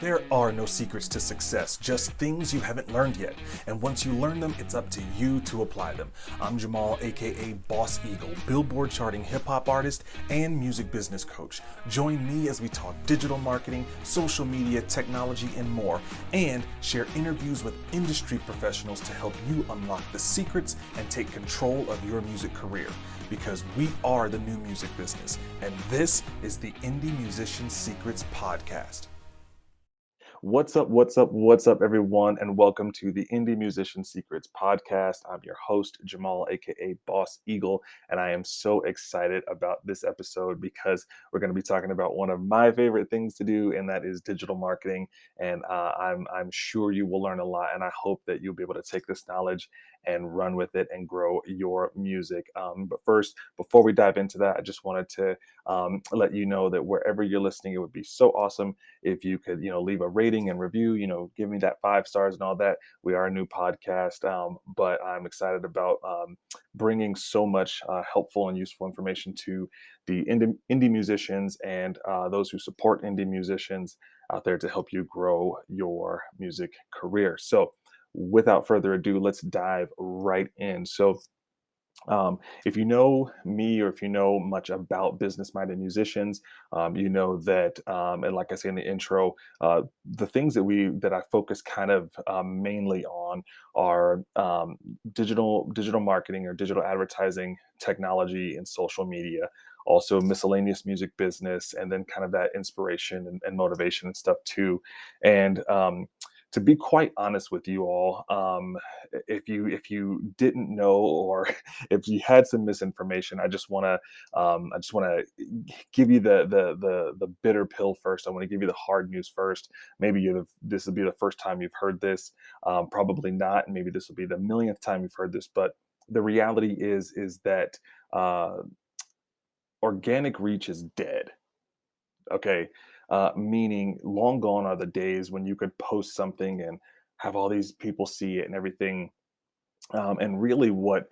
There are no secrets to success, just things you haven't learned yet. And once you learn them, it's up to you to apply them. I'm Jamaal, aka Boss Eagle, Billboard-charting hip-hop artist and music business coach. Join me as we talk digital marketing, social media, technology, and more, and share interviews with industry professionals to help you unlock the secrets and take control of your music career. Because we are the new music business, and this is the Indie Musician Secrets Podcast. What's up, everyone, and welcome to the Indie Musician Secrets Podcast. I'm your host, Jamaal, aka Boss Eagle, and I am so excited about this episode because we're going to be talking about one of my favorite things to do, and that is digital marketing. And I'm sure you will learn a lot, and I hope that you'll be able to take this knowledge and run with it and grow your music. But first, before we dive into that, I just wanted to let you know that wherever you're listening, it would be so awesome if you could, leave a rating and review, give me that 5 stars and all that. We are a new podcast, but I'm excited about bringing so much helpful and useful information to the indie musicians and those who support indie musicians out there to help you grow your music career. So without further ado, let's dive right in. So if you know me or if you know much about business-minded musicians, you know that, and like I say in the intro, the things that I focus kind of mainly on are digital marketing or digital advertising, technology, and social media. Also, miscellaneous music business, and then kind of that inspiration and motivation and stuff too. And to be quite honest with you all, if you didn't know or if you had some misinformation, I just want to give you the bitter pill first. I want to give you the hard news first. Maybe this will be the first time you've heard this, probably not, and maybe this will be the millionth time you've heard this. But the reality is that uh, organic reach is dead. Okay. Meaning long gone are the days when you could post something and have all these people see it and everything. And really what,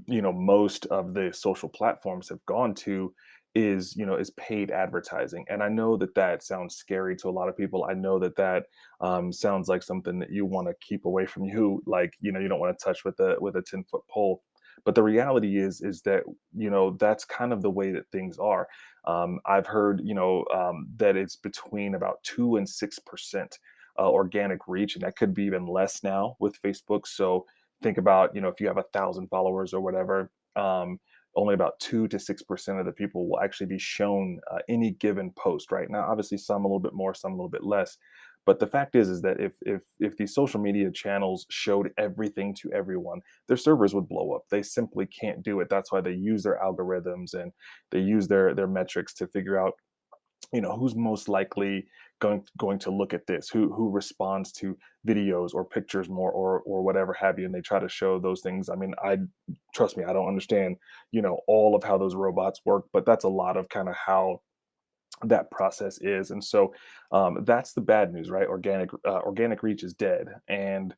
most of the social platforms have gone to is paid advertising. And I know that that sounds scary to a lot of people. I know that that sounds like something that you want to keep away from you. Like, you don't want to touch with a 10-foot pole. But the reality is that, that's kind of the way that things are. I've heard, that it's between about 2 and 6% organic reach, and that could be even less now with Facebook. So think about, if you have 1,000 followers or whatever, only about 2 to 6% of the people will actually be shown any given post. Right now, obviously, some a little bit more, some a little bit less. But the fact is that if these social media channels showed everything to everyone, their servers would blow up. They simply can't do it. That's why they use their algorithms and they use their metrics to figure out, who's most likely going to look at this, who responds to videos or pictures more or whatever have you, and they try to show those things. I mean, I trust me, I don't understand, all of how those robots work, but that's a lot of kind of how that process is. And so that's the bad news, right? Organic reach is dead. And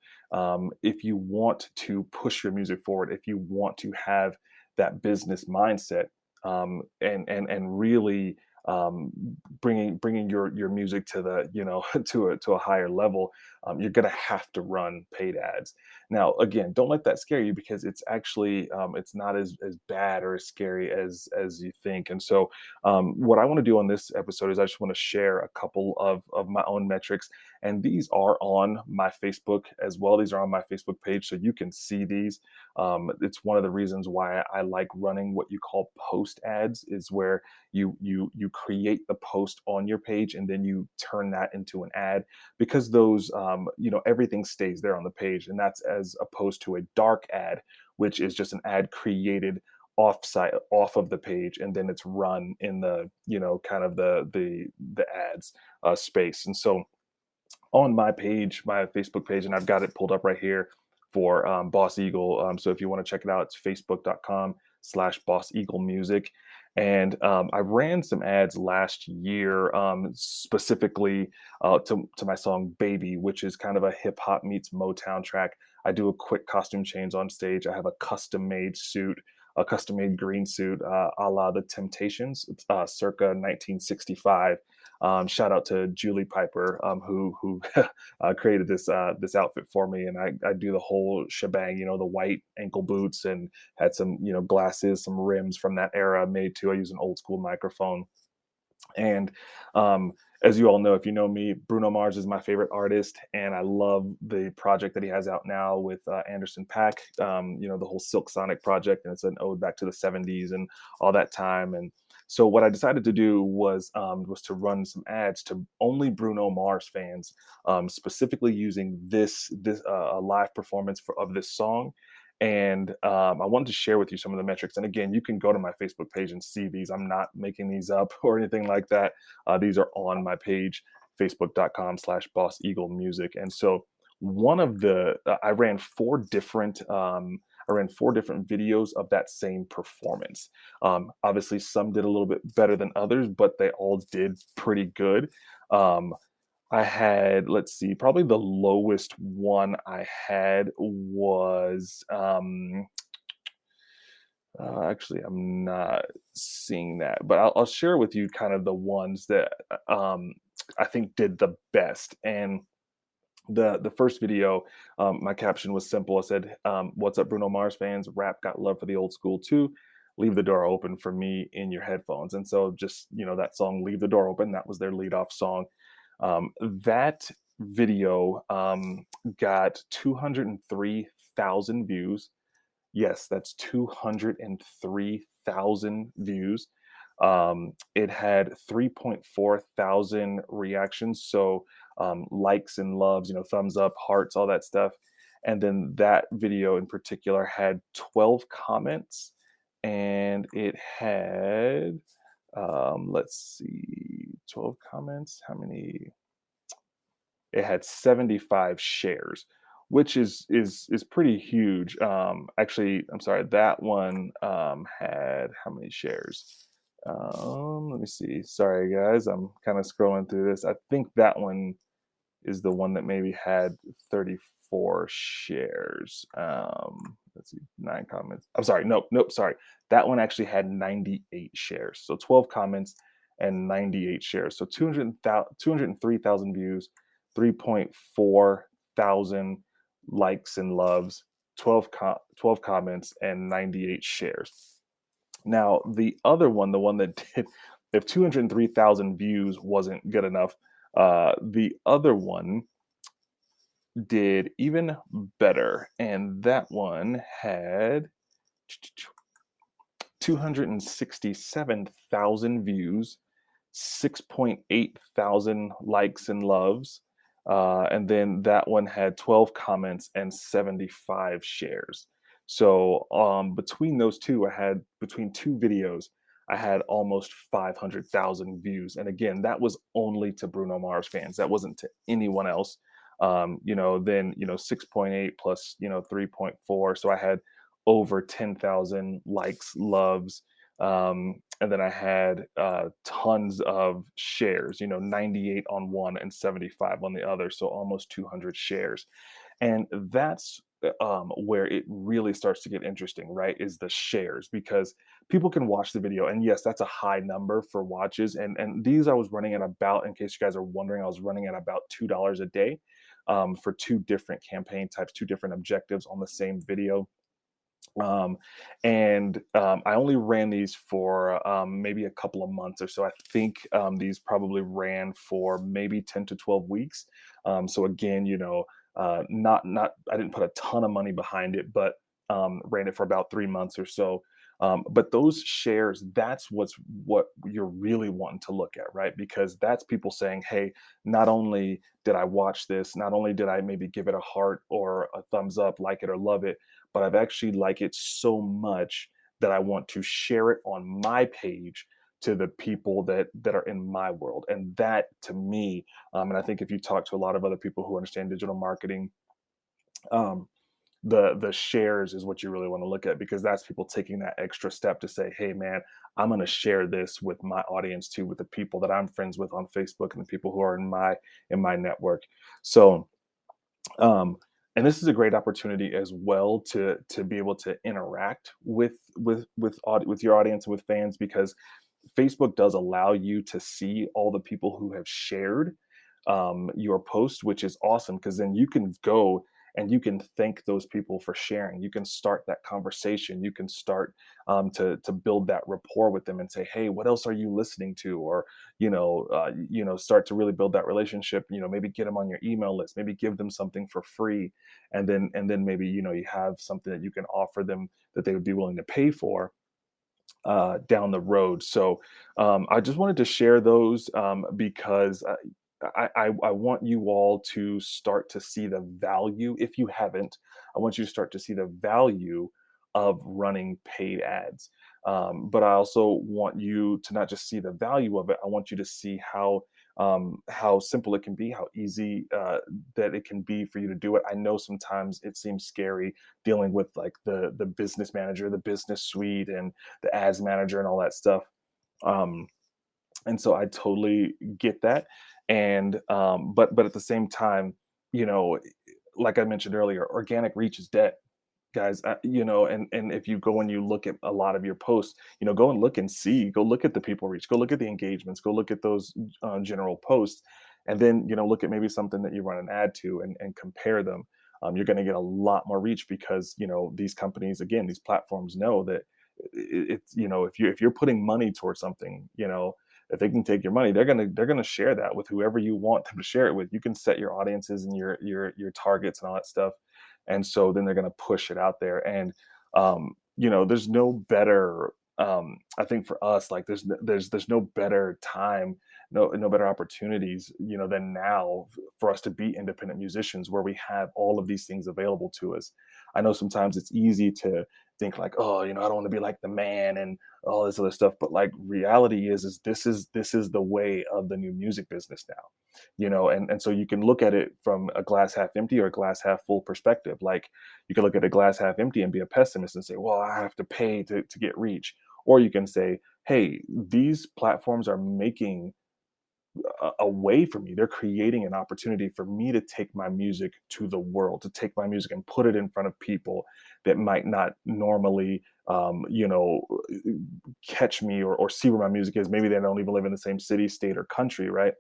if you want to push your music forward, if you want to have that business mindset, and really bringing your music to the to a higher level, you're gonna have to run paid ads. Now, again, don't let that scare you because it's actually it's not as bad or as scary as you think. And so what I want to do on this episode is I just want to share a couple of my own metrics, and these are on my Facebook as well. These are on my Facebook page, so you can see these. It's one of the reasons why I like running what you call post ads, is where you create the post on your page and then you turn that into an ad, because those everything stays there on the page, and that's as opposed to a dark ad, which is just an ad created off of the page, and then it's run in the kind of the ads space. And so on my page, my Facebook page, and I've got it pulled up right here for Boss Eagle. So if you want to check it out, it's facebook.com/Boss Eagle Music. And I ran some ads last year, specifically to my song Baby, which is kind of a hip hop meets Motown track. I do a quick costume change on stage. I have a custom made suit, a custom made green suit, a la the Temptations, circa 1965. Shout out to Julie Piper, who created this outfit for me, and I do the whole shebang. You know, the white ankle boots, and had some glasses, some rims from that era made too. I use an old school microphone, and as you all know, if you know me, Bruno Mars is my favorite artist, and I love the project that he has out now with Anderson Paak. The whole Silk Sonic project, and it's an ode back to the '70s and all that time. And so, what I decided to do was to run some ads to only Bruno Mars fans, specifically using this a live performance of this song. And I wanted to share with you some of the metrics. And again, you can go to my Facebook page and see these. I'm not making these up or anything like that. These are on my page, facebook.com/Boss Eagle Music. And so one of the I ran four different videos of that same performance. Obviously, some did a little bit better than others, but they all did pretty good. Um, I had, let's see, probably the lowest one I had was actually, I'm not seeing that, but I'll share with you kind of the ones that I think did the best. And the first video, my caption was simple. I said, "What's up, Bruno Mars fans? Rap got love for the old school too. Leave the door open for me in your headphones." And so, just that song, "Leave the Door Open," that was their lead off song. That video got 203,000 views. Yes, that's 203,000 views. It had 3.4 thousand reactions. So likes and loves, thumbs up, hearts, all that stuff. And then that video in particular had 12 comments, and it had, let's see, 12 comments. How many? It had 75 shares, which is pretty huge. Actually, I'm sorry, that one had how many shares? Let me see. Sorry, guys, I'm kind of scrolling through this. I think that one is the one that maybe had 34 shares. Let's see, 9 comments. I'm sorry, nope, sorry. That one actually had 98 shares. So 12 comments and 98 shares. So 203,000 views, 3.4 thousand likes and loves, 12 comments, and 98 shares. Now, the other one, the one that did, if 203,000 views wasn't good enough, the other one did even better. And that one had 267,000 views, 6.8 thousand likes and loves. And then that one had 12 comments and 75 shares. So between those two, between two videos, I had almost 500,000 views. And again, that was only to Bruno Mars fans. That wasn't to anyone else. Then 6.8 plus 3.4. So I had over 10,000 likes, loves, and then I had tons of shares, 98 on one and 75 on the other, so almost 200 shares. And that's where it really starts to get interesting, right? Is the shares, because people can watch the video, and yes, that's a high number for watches. And these I was running at about, in case you guys are wondering, I was running at about $2 a day for two different campaign types, two different objectives on the same video. I only ran these for maybe a couple of months or so. I think these probably ran for maybe 10 to 12 weeks. So again, not I didn't put a ton of money behind it, but ran it for about 3 months or so. But those shares, that's what you're really wanting to look at, right? Because that's people saying, "Hey, not only did I watch this, not only did I maybe give it a heart or a thumbs up, like it or love it, but I've actually like it so much that I want to share it on my page to the people that are in my world." And that, to me, and I think if you talk to a lot of other people who understand digital marketing, um, the shares is what you really want to look at, because that's people taking that extra step to say, "Hey, man, I'm going to share this with my audience too, with the people that I'm friends with on Facebook and the people who are in my network." So um, and this is a great opportunity as well to be able to interact with your audience and with fans, because Facebook does allow you to see all the people who have shared your post, which is awesome because then you can go and you can thank those people for sharing. You can start that conversation. You can start to build that rapport with them and say, "Hey, what else are you listening to?" Or start to really build that relationship. Maybe get them on your email list. Maybe give them something for free, and then maybe you have something that you can offer them that they would be willing to pay for down the road. So I just wanted to share those because I want you all to start to see the value. If you haven't, I want you to start to see the value of running paid ads. But I also want you to not just see the value of it. I want you to see how simple it can be, how easy that it can be for you to do it. I know sometimes it seems scary dealing with like the business manager, the business suite, and the ads manager, and all that stuff. Um, and so I totally get that. And but at the same time, you know, like I mentioned earlier, organic reach is dead, guys. And if you go and you look at a lot of your posts, go and look and see, go look at the people reach, go look at the engagements, go look at those general posts, and then look at maybe something that you run an ad to and compare them. You're going to get a lot more reach because these companies, again, these platforms know that it's if you're putting money towards something, if they can take your money, they're gonna share that with whoever you want them to share it with. You can set your audiences and your targets and all that stuff, and so then they're gonna push it out there. And there's no better. I think for us, like there's no better time, no better opportunities, than now for us to be independent musicians where we have all of these things available to us. I know sometimes it's easy to think like, oh, I don't want to be like the man and all this other stuff. But like reality is this is the way of the new music business now, and so you can look at it from a glass half empty or a glass half full perspective. Like you can look at a glass half empty and be a pessimist and say, well, I have to pay to get reach. Or you can say, hey, these platforms are making a way for me. They're creating an opportunity for me to take my music to the world, to take my music and put it in front of people that might not normally, catch me or see where my music is. Maybe they don't even live in the same city, state, or country, right?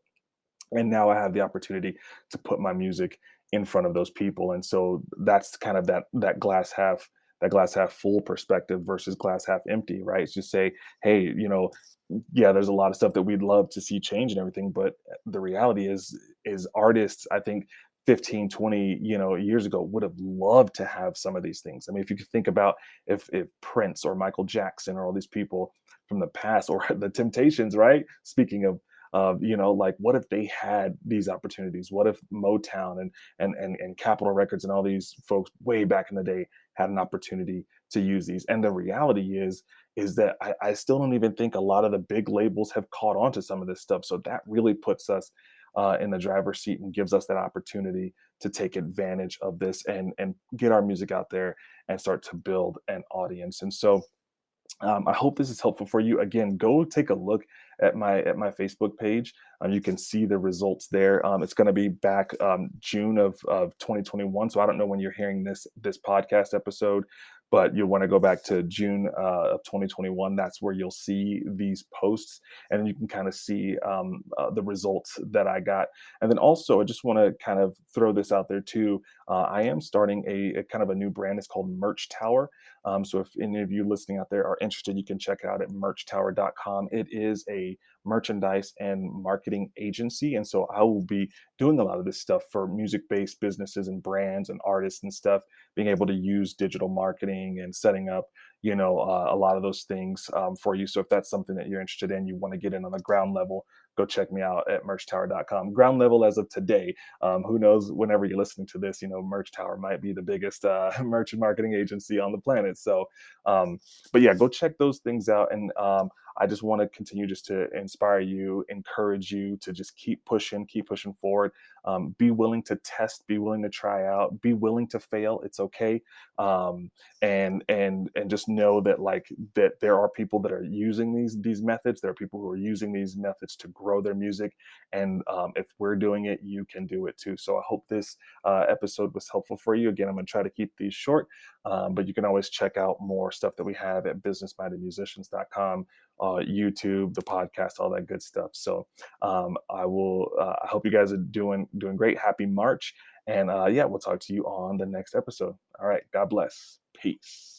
And now I have the opportunity to put my music in front of those people. And so that's kind of that glass half full perspective versus glass half empty, right? It's just say, hey, yeah, there's a lot of stuff that we'd love to see change and everything, but the reality is artists, I think 15, 20, years ago would have loved to have some of these things. I mean, if you could think about if Prince or Michael Jackson or all these people from the past or the Temptations, right? Speaking of like what if they had these opportunities? What if Motown and Capitol Records and all these folks way back in the day had an opportunity to use these? And the reality is that I still don't even think a lot of the big labels have caught on to some of this stuff. So that really puts us in the driver's seat and gives us that opportunity to take advantage of this and get our music out there and start to build an audience. And so I hope this is helpful for you. Again, go take a look at my Facebook page. You can see the results there. It's going to be back June of 2021. So I don't know when you're hearing this podcast episode, but you'll want to go back to June of 2021. That's where you'll see these posts, and you can kind of see the results that I got. And then also, I just want to kind of throw this out there too. I am starting a kind of a new brand. It's called Merch Tower. So if any of you listening out there are interested, you can check it out at merchtower.com. It is a merchandise and marketing agency. And so I will be doing a lot of this stuff for music-based businesses and brands and artists and stuff, being able to use digital marketing and setting up, a lot of those things for you. So if that's something that you're interested in, you want to get in on the ground level, go check me out at merchtower.com. Ground level as of today. Who knows, whenever you're listening to this, Merch Tower might be the biggest merch and marketing agency on the planet. So, but yeah, go check those things out. And I just want to continue just to inspire you, encourage you to just keep pushing forward. Be willing to test, be willing to try out, be willing to fail. It's okay. And just know that that there are people that are using these methods. There are people who are using these methods to grow their music. And if we're doing it, you can do it too. So I hope this episode was helpful for you. Again, I'm going to try to keep these short, but you can always check out more stuff that we have at businessmindedmusicians.com. YouTube, the podcast, all that good stuff. So I will. I hope you guys are doing great. Happy March, and yeah, we'll talk to you on the next episode. All right, God bless. Peace.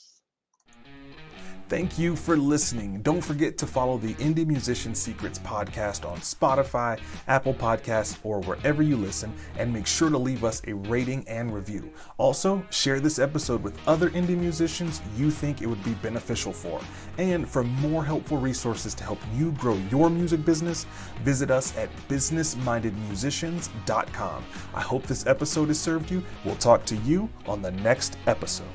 Thank you for listening. Don't forget to follow the Indie Musician Secrets podcast on Spotify, Apple Podcasts, or wherever you listen, and make sure to leave us a rating and review. Also, share this episode with other indie musicians you think it would be beneficial for. And for more helpful resources to help you grow your music business, visit us at businessmindedmusicians.com. I hope this episode has served you. We'll talk to you on the next episode.